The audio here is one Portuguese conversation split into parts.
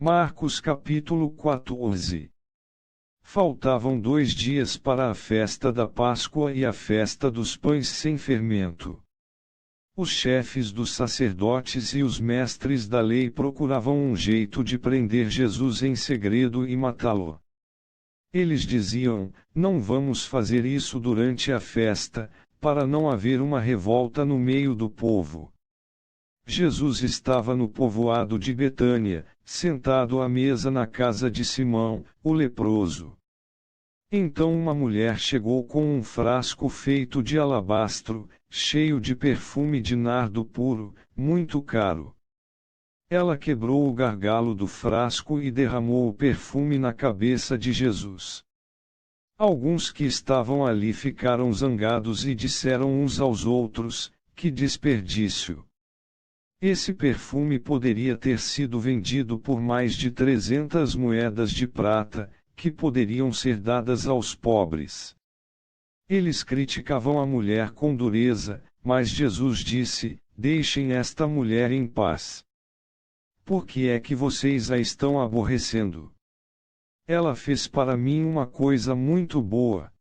Marcos capítulo 14. Faltavam 2 dias para a festa da Páscoa e a festa dos pães sem fermento. Os chefes dos sacerdotes e os mestres da lei procuravam um jeito de prender Jesus em segredo e matá-lo. Eles diziam: não vamos fazer isso durante a festa, para não haver uma revolta no meio do povo. Jesus estava no povoado de Betânia, sentado à mesa na casa de Simão, o leproso. Então uma mulher chegou com um frasco feito de alabastro, cheio de perfume de nardo puro, muito caro. Ela quebrou o gargalo do frasco e derramou o perfume na cabeça de Jesus. Alguns que estavam ali ficaram zangados e disseram uns aos outros: que desperdício! Esse perfume poderia ter sido vendido por mais de 300 moedas de prata, que poderiam ser dadas aos pobres. Eles criticavam a mulher com dureza, mas Jesus disse: deixem esta mulher em paz. Por que é que vocês a estão aborrecendo? Ela fez para mim uma coisa muito boa.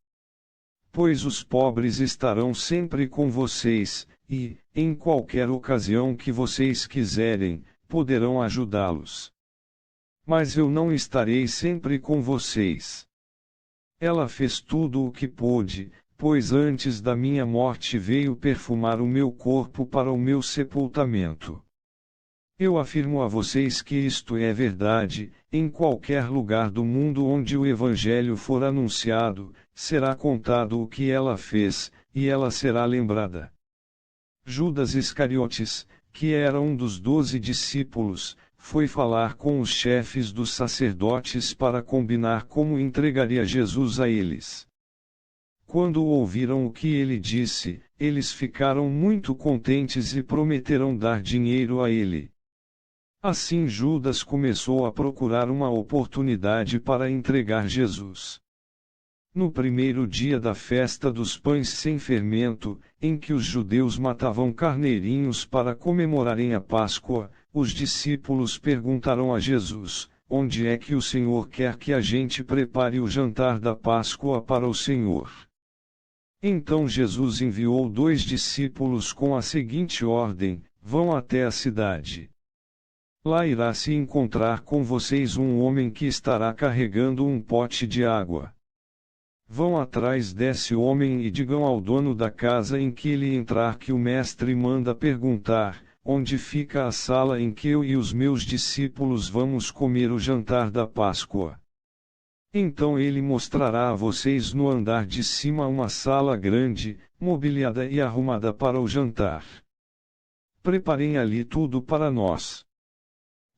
Pois os pobres estarão sempre com vocês, e, em qualquer ocasião que vocês quiserem, poderão ajudá-los. Mas eu não estarei sempre com vocês. Ela fez tudo o que pôde, pois antes da minha morte veio perfumar o meu corpo para o meu sepultamento. Eu afirmo a vocês que isto é verdade: em qualquer lugar do mundo onde o Evangelho for anunciado, será contado o que ela fez, e ela será lembrada. Judas Iscariotes, que era um dos 12 discípulos, foi falar com os chefes dos sacerdotes para combinar como entregaria Jesus a eles. Quando ouviram o que ele disse, eles ficaram muito contentes e prometeram dar dinheiro a ele. Assim Judas começou a procurar uma oportunidade para entregar Jesus. No primeiro dia da festa dos pães sem fermento, em que os judeus matavam carneirinhos para comemorarem a Páscoa, os discípulos perguntaram a Jesus: onde é que o Senhor quer que a gente prepare o jantar da Páscoa para o Senhor? Então Jesus enviou 2 discípulos com a seguinte ordem: vão até a cidade. Lá irá se encontrar com vocês um homem que estará carregando um pote de água. Vão atrás desse homem e digam ao dono da casa em que ele entrar que o mestre manda perguntar: onde fica a sala em que eu e os meus discípulos vamos comer o jantar da Páscoa? Então ele mostrará a vocês no andar de cima uma sala grande, mobiliada e arrumada para o jantar. Preparem ali tudo para nós.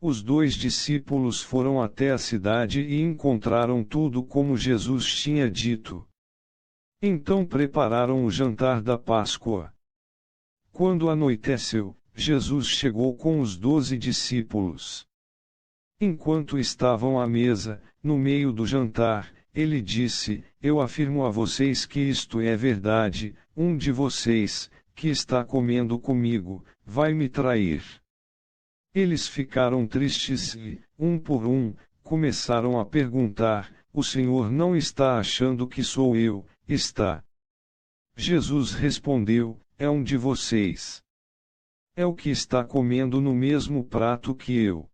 Os 2 discípulos foram até a cidade e encontraram tudo como Jesus tinha dito. Então prepararam o jantar da Páscoa. Quando anoiteceu, Jesus chegou com os 12 discípulos. Enquanto estavam à mesa, no meio do jantar, ele disse: eu afirmo a vocês que isto é verdade, um de vocês, que está comendo comigo, vai me trair. Eles ficaram tristes e, um por um, começaram a perguntar: o Senhor não está achando que sou eu, está? Jesus respondeu: é um de vocês. É o que está comendo no mesmo prato que eu.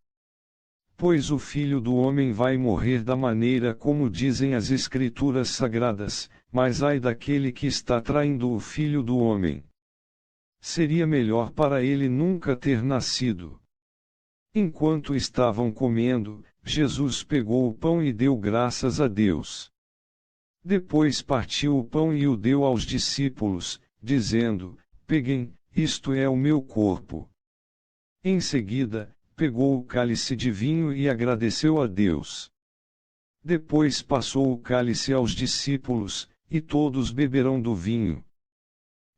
Pois o Filho do Homem vai morrer da maneira como dizem as Escrituras Sagradas, mas ai daquele que está traindo o Filho do Homem. Seria melhor para ele nunca ter nascido. Enquanto estavam comendo, Jesus pegou o pão e deu graças a Deus. Depois partiu o pão e o deu aos discípulos, dizendo: peguem, isto é o meu corpo. Em seguida, pegou o cálice de vinho e agradeceu a Deus. Depois passou o cálice aos discípulos, e todos beberam do vinho.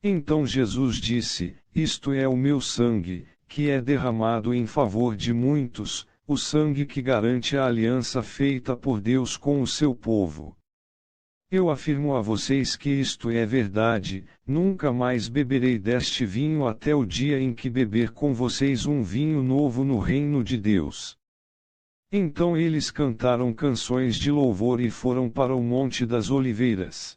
Então Jesus disse: isto é o meu sangue, que é derramado em favor de muitos, o sangue que garante a aliança feita por Deus com o seu povo. Eu afirmo a vocês que isto é verdade: nunca mais beberei deste vinho até o dia em que beber com vocês um vinho novo no reino de Deus. Então eles cantaram canções de louvor e foram para o Monte das Oliveiras.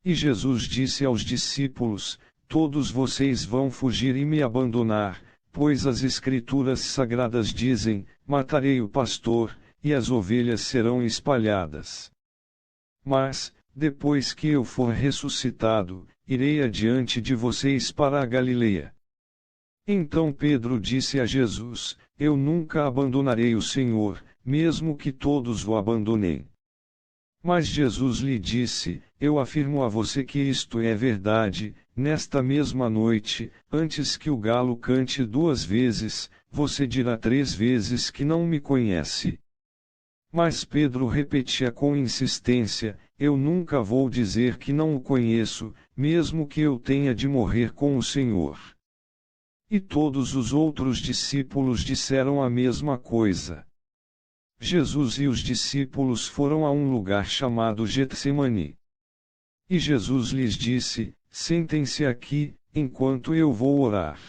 E Jesus disse aos discípulos: Todos vocês vão fugir e me abandonar, pois as Escrituras sagradas dizem: Matarei o pastor, e as ovelhas serão espalhadas. Mas, depois que eu for ressuscitado, irei adiante de vocês para a Galileia. Então Pedro disse a Jesus: Eu nunca abandonarei o Senhor, mesmo que todos o abandonem. Mas Jesus lhe disse: Eu afirmo a você que isto é verdade, nesta mesma noite, antes que o galo cante 2 vezes, você dirá 3 vezes que não me conhece. Mas Pedro repetia com insistência: Eu nunca vou dizer que não o conheço, mesmo que eu tenha de morrer com o Senhor. E todos os outros discípulos disseram a mesma coisa. Jesus e os discípulos foram a um lugar chamado Getsemane. E Jesus lhes disse: Sentem-se aqui, enquanto eu vou orar.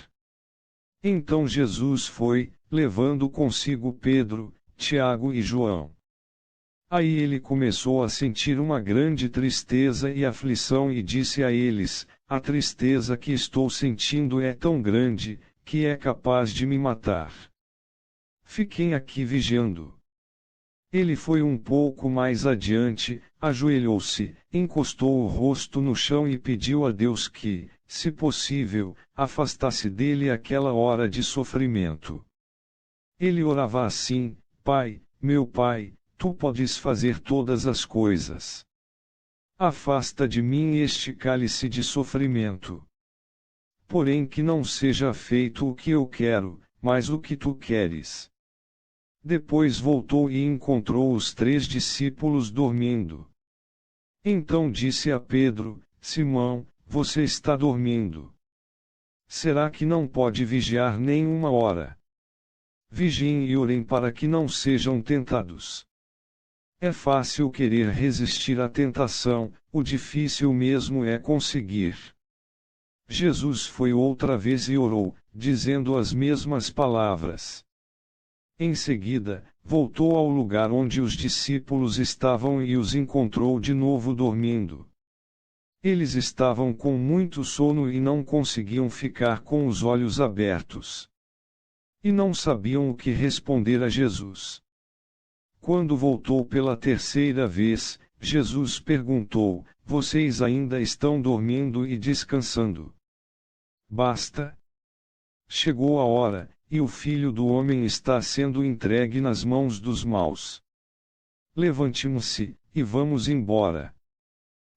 Então Jesus foi, levando consigo Pedro, Tiago e João. Aí ele começou a sentir uma grande tristeza e aflição e disse a eles: A tristeza que estou sentindo é tão grande, que é capaz de me matar. Fiquem aqui vigiando. Ele foi um pouco mais adiante, ajoelhou-se, encostou o rosto no chão e pediu a Deus que, se possível, afastasse dele aquela hora de sofrimento. Ele orava assim: Pai, meu Pai, tu podes fazer todas as coisas. Afasta de mim este cálice de sofrimento. Porém que não seja feito o que eu quero, mas o que tu queres. Depois voltou e encontrou os 3 discípulos dormindo. Então disse a Pedro: Simão, você está dormindo. Será que não pode vigiar nem 1 hora? Vigiem e orem para que não sejam tentados. É fácil querer resistir à tentação, o difícil mesmo é conseguir. Jesus foi outra vez e orou, dizendo as mesmas palavras. Em seguida, voltou ao lugar onde os discípulos estavam e os encontrou de novo dormindo. Eles estavam com muito sono e não conseguiam ficar com os olhos abertos. E não sabiam o que responder a Jesus. Quando voltou pela 3ª vez, Jesus perguntou: Vocês ainda estão dormindo e descansando? Basta. Chegou a hora, e o Filho do Homem está sendo entregue nas mãos dos maus. Levantemo-se, e vamos embora.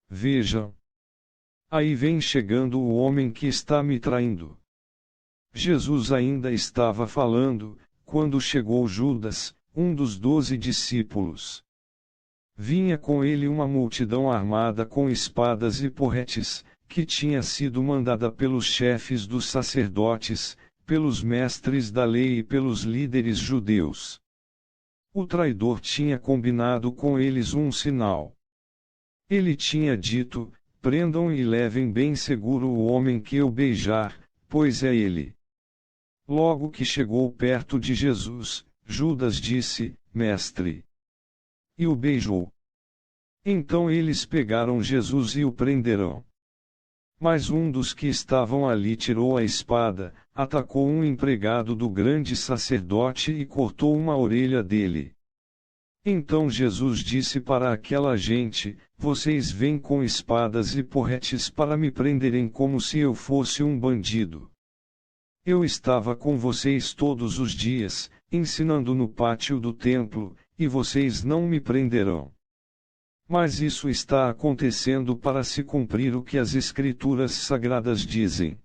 Vejam. Aí vem chegando o homem que está me traindo. Jesus ainda estava falando, quando chegou Judas, um dos 12 discípulos. Vinha com ele uma multidão armada com espadas e porretes, que tinha sido mandada pelos chefes dos sacerdotes, pelos mestres da lei e pelos líderes judeus. O traidor tinha combinado com eles um sinal. Ele tinha dito: Prendam e levem bem seguro o homem que eu beijar, pois é ele. Logo que chegou perto de Jesus, Judas disse: Mestre. E o beijou. Então eles pegaram Jesus e o prenderam. Mas um dos que estavam ali tirou a espada, atacou um empregado do grande sacerdote e cortou uma orelha dele. Então Jesus disse para aquela gente: Vocês vêm com espadas e porretes para me prenderem como se eu fosse um bandido. Eu estava com vocês todos os dias, ensinando no pátio do templo, e vocês não me prenderão. Mas isso está acontecendo para se cumprir o que as Escrituras sagradas dizem.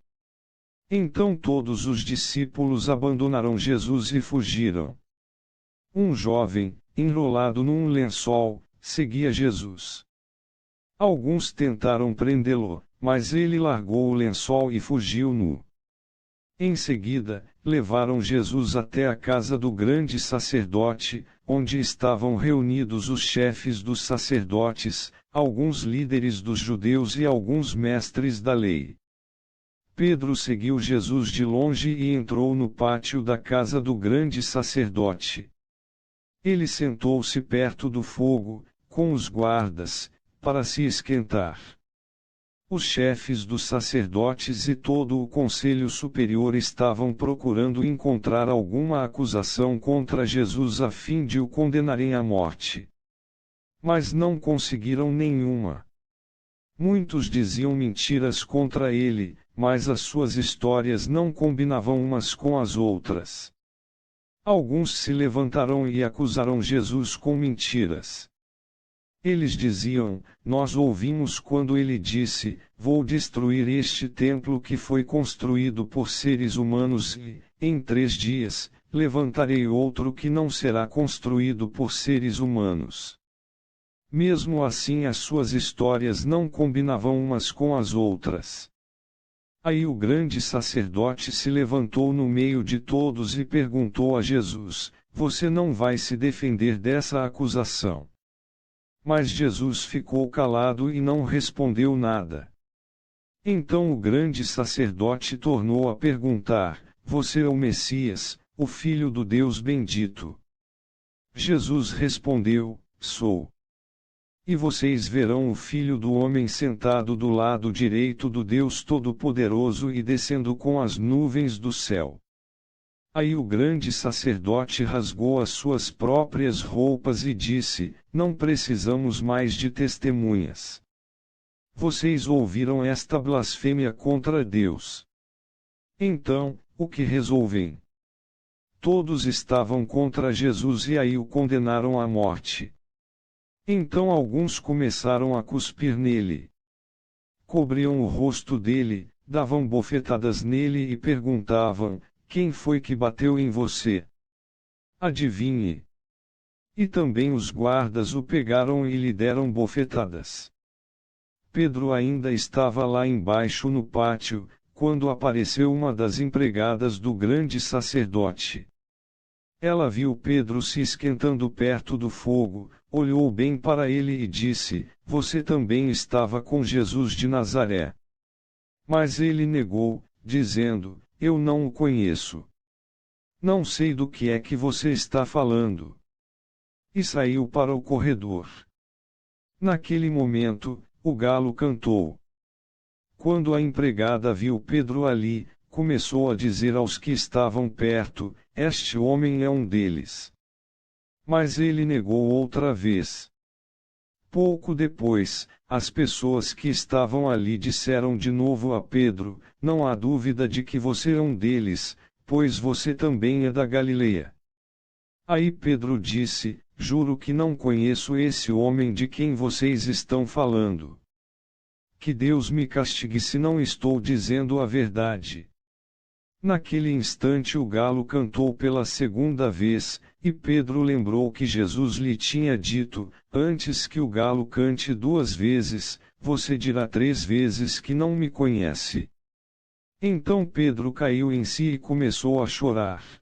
Então todos os discípulos abandonaram Jesus e fugiram. Um jovem, enrolado num lençol, seguia Jesus. Alguns tentaram prendê-lo, mas ele largou o lençol e fugiu nu. Em seguida, levaram Jesus até a casa do grande sacerdote, onde estavam reunidos os chefes dos sacerdotes, alguns líderes dos judeus e alguns mestres da lei. Pedro seguiu Jesus de longe e entrou no pátio da casa do grande sacerdote. Ele sentou-se perto do fogo, com os guardas, para se esquentar. Os chefes dos sacerdotes e todo o conselho superior estavam procurando encontrar alguma acusação contra Jesus a fim de o condenarem à morte. Mas não conseguiram nenhuma. Muitos diziam mentiras contra ele, mas as suas histórias não combinavam umas com as outras. Alguns se levantaram e acusaram Jesus com mentiras. Eles diziam: nós ouvimos quando ele disse: vou destruir este templo que foi construído por seres humanos e, em 3 dias, levantarei outro que não será construído por seres humanos. Mesmo assim, as suas histórias não combinavam umas com as outras. Aí o grande sacerdote se levantou no meio de todos e perguntou a Jesus: você não vai se defender dessa acusação? Mas Jesus ficou calado e não respondeu nada. Então o grande sacerdote tornou a perguntar: você é o Messias, o Filho do Deus bendito? Jesus respondeu: sou. E vocês verão o Filho do Homem sentado do lado direito do Deus Todo-Poderoso e descendo com as nuvens do céu. Aí o grande sacerdote rasgou as suas próprias roupas e disse: não precisamos mais de testemunhas. Vocês ouviram esta blasfêmia contra Deus. Então, o que resolvem? Todos estavam contra Jesus e aí o condenaram à morte. Então alguns começaram a cuspir nele. Cobriam o rosto dele, davam bofetadas nele e perguntavam: quem foi que bateu em você? Adivinhe. E também os guardas o pegaram e lhe deram bofetadas. Pedro ainda estava lá embaixo no pátio, quando apareceu uma das empregadas do grande sacerdote. Ela viu Pedro se esquentando perto do fogo, olhou bem para ele e disse: você também estava com Jesus de Nazaré. Mas ele negou, dizendo: eu não o conheço. Não sei do que é que você está falando. E saiu para o corredor. Naquele momento, o galo cantou. Quando a empregada viu Pedro ali, começou a dizer aos que estavam perto: este homem é um deles. Mas ele negou outra vez. Pouco depois, as pessoas que estavam ali disseram de novo a Pedro: não há dúvida de que você é um deles, pois você também é da Galileia. Aí Pedro disse: juro que não conheço esse homem de quem vocês estão falando. Que Deus me castigue se não estou dizendo a verdade. Naquele instante o galo cantou pela segunda vez, e Pedro lembrou que Jesus lhe tinha dito: antes que o galo cante 2 vezes, você dirá 3 vezes que não me conhece. Então Pedro caiu em si e começou a chorar.